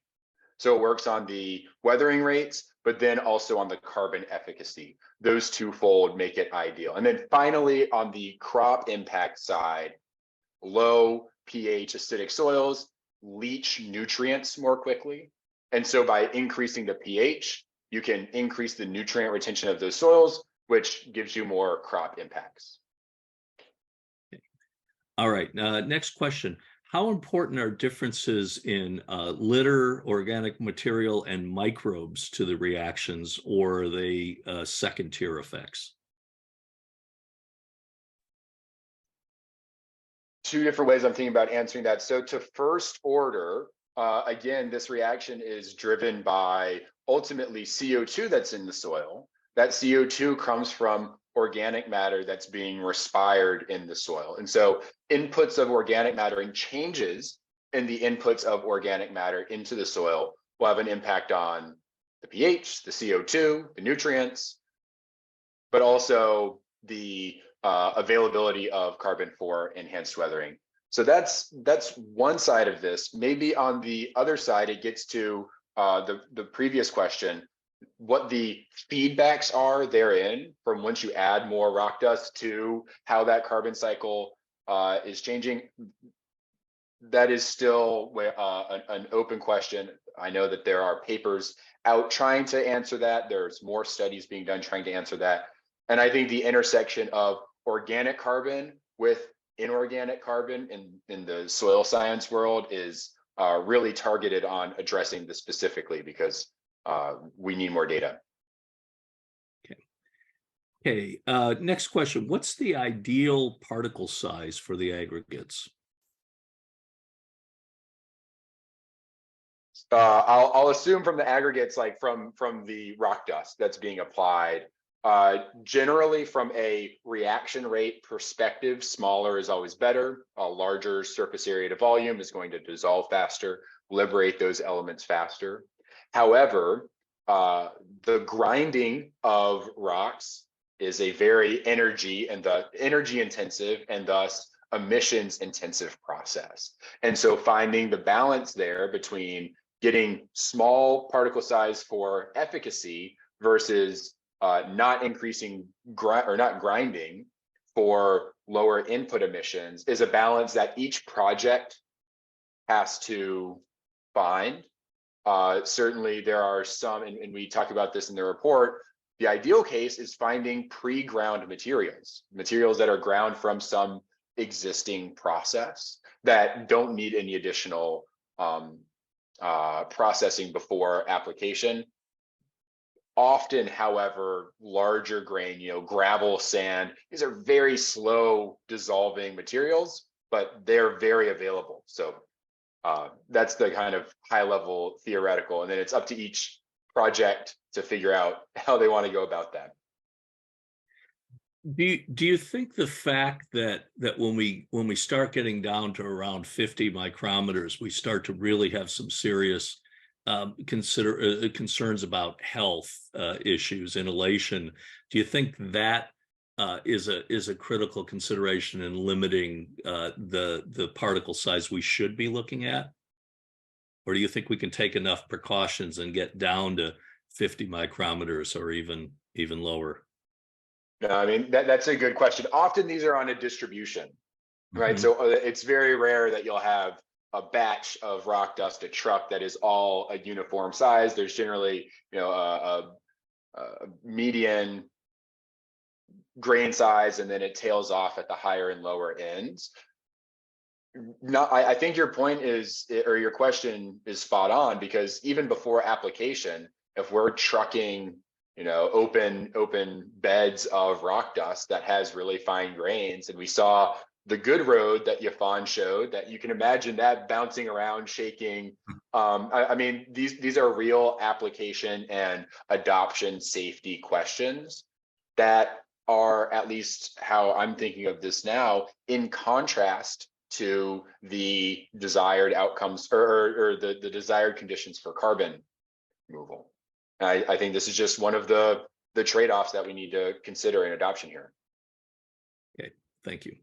So it works on the weathering rates, but then also on the carbon efficacy. Those twofold make it ideal. And then finally, on the crop impact side, low pH acidic soils leach nutrients more quickly. And so by increasing the pH, you can increase the nutrient retention of those soils, which gives you more crop impacts. All right, next question. How important are differences in litter, organic material, and microbes to the reactions, or are they second-tier effects? Two different ways I'm thinking about answering that. So to first order, again, this reaction is driven by ultimately CO2 that's in the soil. That CO2 comes from organic matter that's being respired in the soil. And so inputs of organic matter and changes in the inputs of organic matter into the soil will have an impact on the pH, the CO2, the nutrients, but also the availability of carbon for enhanced weathering. So that's one side of this. Maybe on the other side, it gets to the previous question, what the feedbacks are therein from once you add more rock dust to how that carbon cycle is changing. That is still an open question. I know that there are papers out trying to answer that. There's more studies being done trying to answer that. And I think the intersection of organic carbon with inorganic carbon in the soil science world is really targeted on addressing this specifically, because we need more data. Okay. Next question. What's the ideal particle size for the aggregates? I'll assume from the aggregates, like from the rock dust that's being applied, Generally, from a reaction rate perspective, smaller is always better. A larger surface area to volume is going to dissolve faster, liberate those elements faster. However, the grinding of rocks is a very energy intensive and thus emissions intensive process. And so finding the balance there between getting small particle size for efficacy versus not increasing not grinding for lower input emissions is a balance that each project has to find. Certainly there are some, and we talk about this in the report, the ideal case is finding pre-ground materials that are ground from some existing process that don't need any additional processing before application. Often, however, larger grain, gravel, sand, these are very slow dissolving materials, but they're very available. So that's the kind of high level theoretical, and then it's up to each project to figure out how they want to go about that. Do you think the fact that when we start getting down to around 50 micrometers, we start to really have some serious concerns about health issues, inhalation? Do you think that is a critical consideration in limiting the particle size we should be looking at? Or do you think we can take enough precautions and get down to 50 micrometers or even lower? No, I mean, that's a good question. Often these are on a distribution, right? Mhm. So it's very rare that you'll have a batch of rock dust, a truck that is all a uniform size. There's generally, a median grain size, and then it tails off at the higher and lower ends. I think your point is, or your question is spot on, because even before application, if we're trucking, open beds of rock dust that has really fine grains, and we saw the good road that Yafan showed, that you can imagine that bouncing around, shaking. I mean, these are real application and adoption safety questions that are, at least how I'm thinking of this now, in contrast to the desired outcomes or the desired conditions for carbon removal. I think this is just one of the trade-offs that we need to consider in adoption here. Okay, thank you.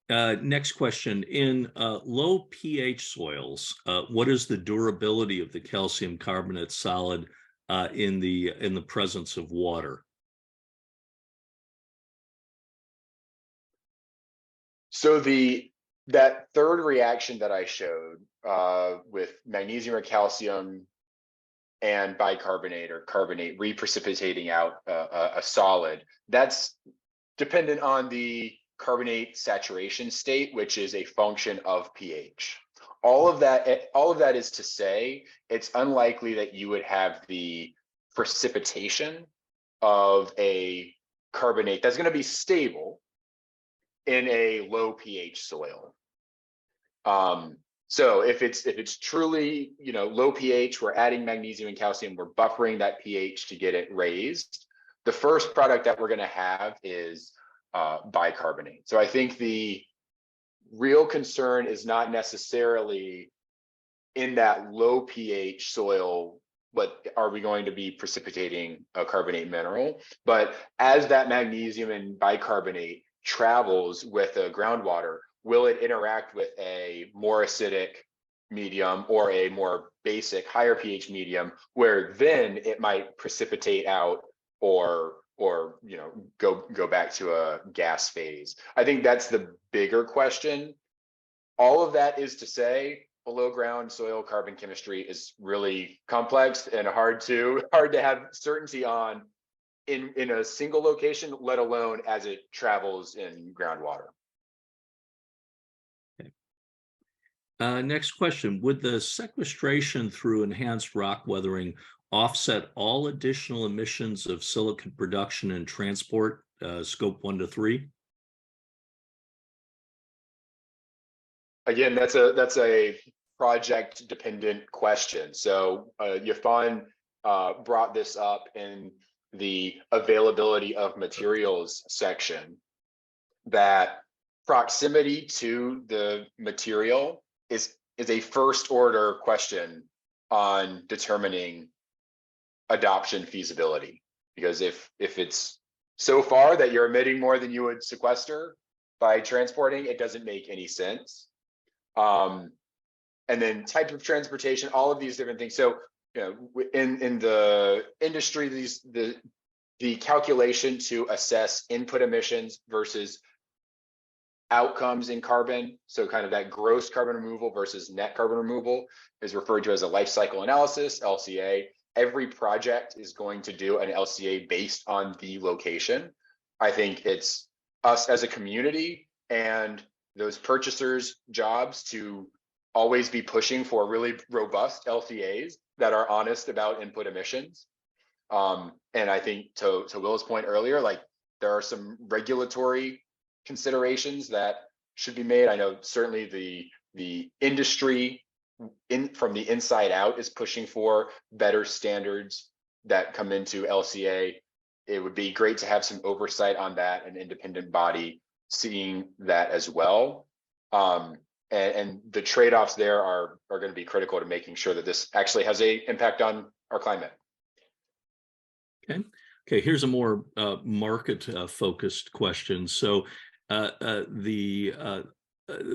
Next question. In low pH soils, what is the durability of the calcium carbonate solid in the presence of water? So that third reaction that I showed with magnesium or calcium and bicarbonate or carbonate reprecipitating out a solid, that's dependent on the carbonate saturation state, which is a function of pH. All of that is to say, it's unlikely that you would have the precipitation of a carbonate that's going to be stable in a low pH soil. So if it's truly, low pH, we're adding magnesium and calcium, we're buffering that pH to get it raised. The first product that we're going to have is bicarbonate. So I think the real concern is not necessarily in that low pH soil, but are we going to be precipitating a carbonate mineral? But as that magnesium and bicarbonate travels with the groundwater, will it interact with a more acidic medium or a more basic higher pH medium, where then it might precipitate out or go back to a gas phase? I think that's the bigger question. All of that is to say, below ground soil carbon chemistry is really complex and hard to have certainty on in a single location, let alone as it travels in groundwater. Okay. Next question. Would the sequestration through enhanced rock weathering offset all additional emissions of silicon production and transport, scope 1 to 3? Again, that's a project dependent question. So Yafan brought this up in the availability of materials section, that proximity to the material is a first order question on determining adoption feasibility. Because if it's so far that you're emitting more than you would sequester by transporting, it doesn't make any sense. And then type of transportation, all of these different things. So, you know, in the industry, the calculation to assess input emissions versus outcomes in carbon, so kind of that gross carbon removal versus net carbon removal, is referred to as a life cycle analysis, LCA. Every project is going to do an LCA based on the location. I think it's us as a community and those purchasers' jobs to always be pushing for really robust LCAs that are honest about input emissions. And I think to Will's point earlier, like there are some regulatory considerations that should be made. I know certainly the industry from the inside out is pushing for better standards that come into LCA. It would be great to have some oversight on that, an independent body seeing that as well. And the trade-offs there are going to be critical to making sure that this actually has an impact on our climate. Okay. Here's a more market focused question. So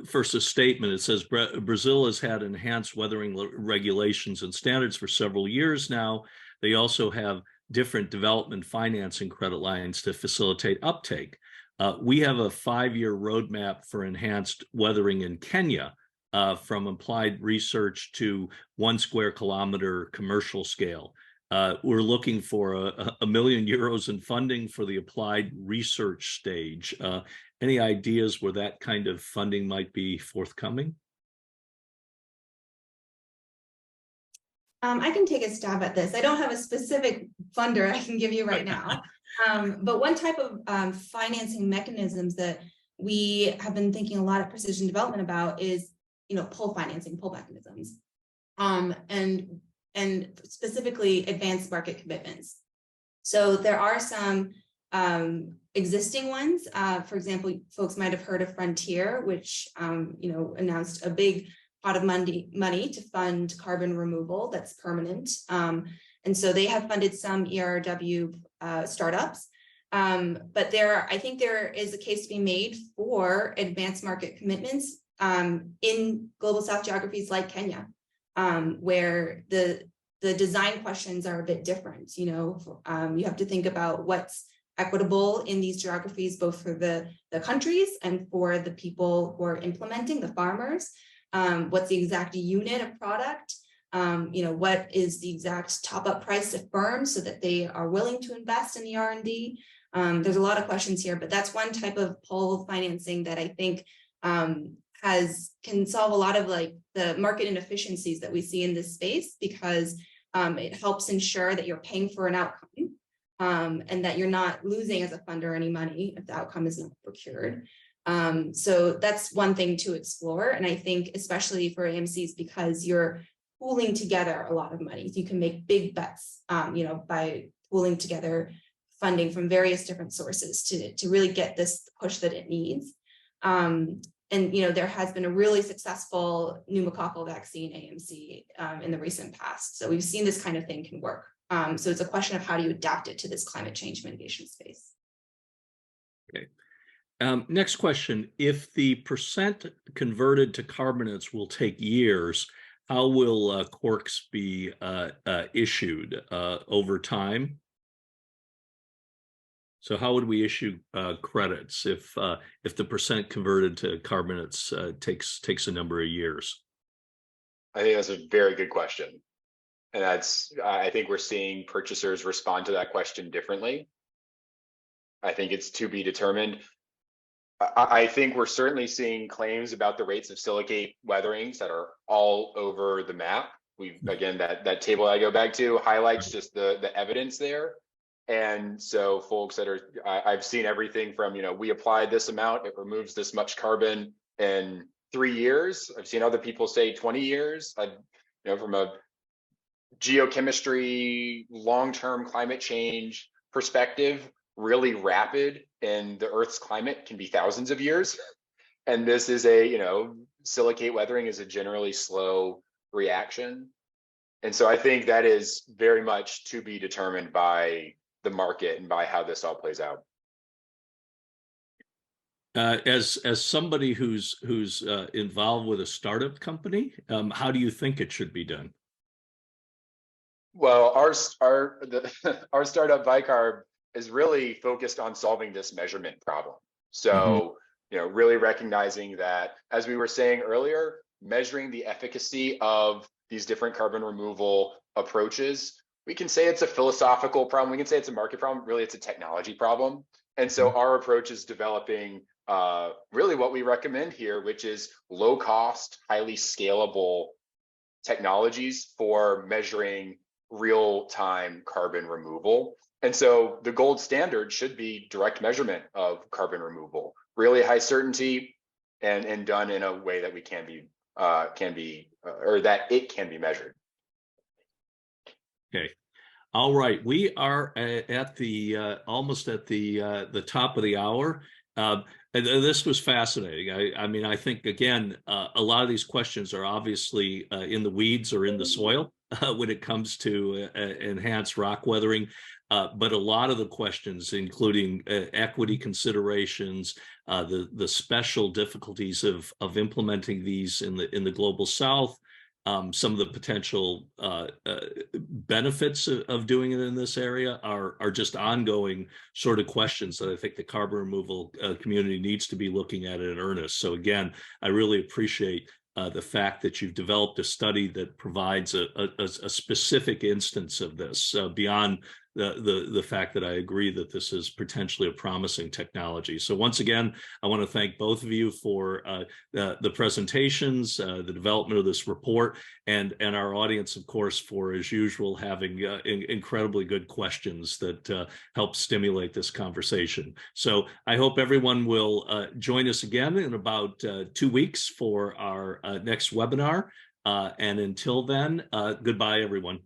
first, a statement. It says Brazil has had enhanced weathering regulations and standards for several years now. They also have different development financing credit lines to facilitate uptake. We have a 5-year roadmap for enhanced weathering in Kenya, from applied research to 1 square kilometer commercial scale. We're looking for €1 million in funding for the applied research stage. Any ideas where that kind of funding might be forthcoming? I can take a stab at this. I don't have a specific funder I can give you right now, but one type of financing mechanisms that we have been thinking a lot of precision development about is, pull financing, pull mechanisms, and specifically advanced market commitments. So there are some existing ones. For example, folks might have heard of Frontier, which announced a big pot of money to fund carbon removal that's permanent. And so they have funded some ERW startups. But I think there is a case to be made for advanced market commitments in global South geographies like Kenya, where the design questions are a bit different. You have to think about what's equitable in these geographies, both for the countries and for the people who are implementing, the farmers. What's the exact unit of product? What is the exact top-up price to firms so that they are willing to invest in the R&D? There's a lot of questions here, but that's one type of pull financing that I think can solve a lot of the market inefficiencies that we see in this space, because it helps ensure that you're paying for an outcome, and that you're not losing as a funder any money if the outcome is not procured. So that's one thing to explore. And I think especially for AMCs, because you're pooling together a lot of money, you can make big bets, by pooling together funding from various different sources to really get this push that it needs. And there has been a really successful pneumococcal vaccine AMC in the recent past. So we've seen this kind of thing can work. So it's a question of how do you adapt it to this climate change mitigation space. Okay. Next question. If the percent converted to carbonates will take years, how will corks be issued over time? So how would we issue credits if the percent converted to carbonates takes a number of years? I think that's a very good question. And I think we're seeing purchasers respond to that question differently. I think it's to be determined. I think we're certainly seeing claims about the rates of silicate weatherings that are all over the map. Again, that table I go back to highlights just the evidence there. And so folks I've seen everything from, we applied this amount, it removes this much carbon in 3 years. I've seen other people say 20 years. From a geochemistry, long-term climate change perspective, really rapid, and the Earth's climate can be thousands of years. And this is silicate weathering is a generally slow reaction. And so I think that is very much to be determined by the market and by how this all plays out. As somebody who's involved with a startup company, how do you think it should be done? Well, our startup Bicarb is really focused on solving this measurement problem. So, really recognizing that, as we were saying earlier, measuring the efficacy of these different carbon removal approaches, we can say it's a philosophical problem. We can say it's a market problem. Really, it's a technology problem. And so our approach is developing really what we recommend here, which is low cost, highly scalable technologies for measuring real-time carbon removal. And so the gold standard should be direct measurement of carbon removal, really high certainty, and done in a way that it can be measured. Okay. All right. We are at the almost at the top of the hour. And this was fascinating. I mean, I think, again, a lot of these questions are obviously in the weeds or in the soil when it comes to enhanced rock weathering. But a lot of the questions, including equity considerations, the special difficulties of implementing these in the global South, some of the potential benefits of doing it in this area are just ongoing sort of questions that I think the carbon removal community needs to be looking at in earnest. So again, I really appreciate the fact that you've developed a study that provides a specific instance of this beyond the fact that I agree that this is potentially a promising technology. So once again, I want to thank both of you for the presentations, the development of this report, and our audience, of course, for, as usual, having incredibly good questions that help stimulate this conversation. So I hope everyone will join us again in about 2 weeks for our next webinar. And until then, goodbye, everyone.